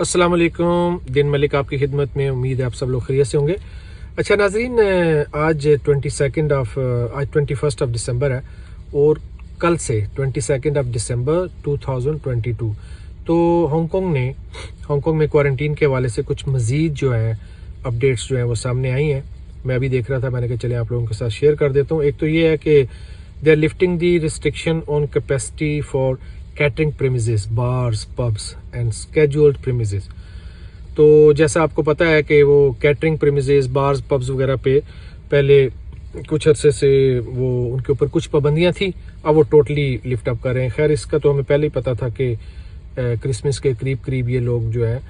अस्सलाम वालेकुम। दिन मलिक आपकी खिदमत में। उम्मीद है आप सब लोग खैरियत से होंगे। अच्छा नाजरीन, आज 21 दिसंबर है और कल से 22 दिसंबर 2022 तो हांगकॉन्ग में क्वारंटीन के हवाले से कुछ मज़ीद जो है अपडेट्स जो हैं वो सामने आई हैं। मैं अभी देख रहा था, मैंने कहा चले आप लोगों के साथ शेयर कर देता हूँ। एक तो ये है कि they are lifting the restriction on capacity for catering premises, bars, pubs and scheduled premises. तो जैसा आपको पता है कि वो कैटरिंग प्रीमिसेस, बार्स, पब्स वगैरह पे पहले कुछ अरसे से वो उनके ऊपर कुछ पाबंदियां थी, अब वो टोटली लिफ्ट अप कर रहे हैं। खैर इसका तो हमें पहले ही पता था कि क्रिसमस के करीब ये लोग जो है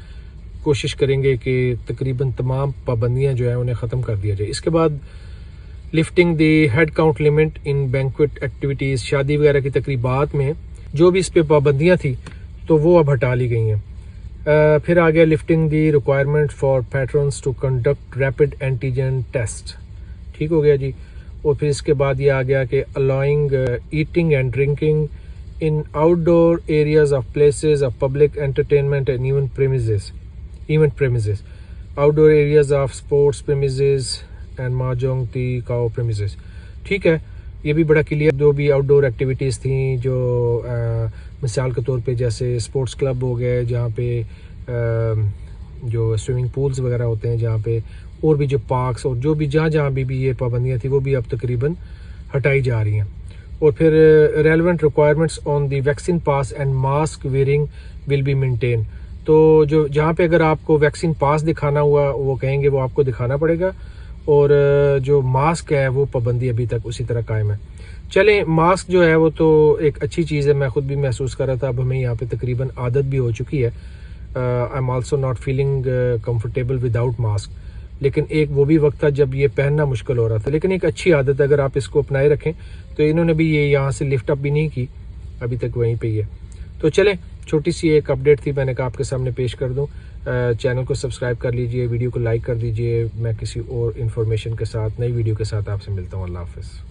कोशिश करेंगे कि तकरीबन तमाम पाबंदियां जो है उन्हें ख़त्म कर दिया जाए। इसके बाद lifting the head count limit in banquet activities, शादी वगैरह की तकरीबात में जो भी इस पे पाबंदियां थी तो वो अब हटा ली गई हैं। फिर आ गया लिफ्टिंग दी requirement for patrons to conduct rapid antigen test, ठीक हो गया जी। और फिर इसके बाद ये आ गया कि allowing eating and drinking in outdoor areas of places of public entertainment and event premises, outdoor areas of sports premises and mahjong tin kau premises. ठीक है, ये भी बड़ा क्लियर। जो भी आउटडोर एक्टिविटीज़ थी, जो मिसाल के तौर पे जैसे स्पोर्ट्स क्लब हो गए, जहाँ पे जो स्विमिंग पूल्स वगैरह होते हैं, जहाँ पे और भी जो पार्क्स और जो भी जहाँ भी ये पाबंदियाँ थी वो भी अब तकरीबन हटाई जा रही हैं। और फिर relevant requirements on the vaccine pass and mask wearing will be maintain. तो जो जहाँ पे अगर आपको वैक्सीन पास दिखाना हुआ वो कहेंगे वो आपको दिखाना पड़ेगा, और जो मास्क है वो पाबंदी अभी तक उसी तरह कायम है। चलें, मास्क जो है वो तो एक अच्छी चीज़ है, मैं खुद भी महसूस कर रहा था। अब हमें यहाँ पे तकरीबन आदत भी हो चुकी है। I am also not feeling comfortable without mask, लेकिन एक वो भी वक्त था जब ये पहनना मुश्किल हो रहा था। लेकिन एक अच्छी आदत अगर आप इसको अपनाए रखें तो इन्होंने भी ये यहाँ से लिफ्ट अप भी नहीं की, अभी तक वहीं पर ही है। तो चलें, छोटी सी एक अपडेट थी, मैंने कहा आपके सामने पेश कर दूं। चैनल को सब्सक्राइब कर लीजिए, वीडियो को लाइक कर दीजिए। मैं किसी और इन्फॉर्मेशन के साथ, नई वीडियो के साथ आपसे मिलता हूँ। अल्लाह हाफ़िज़।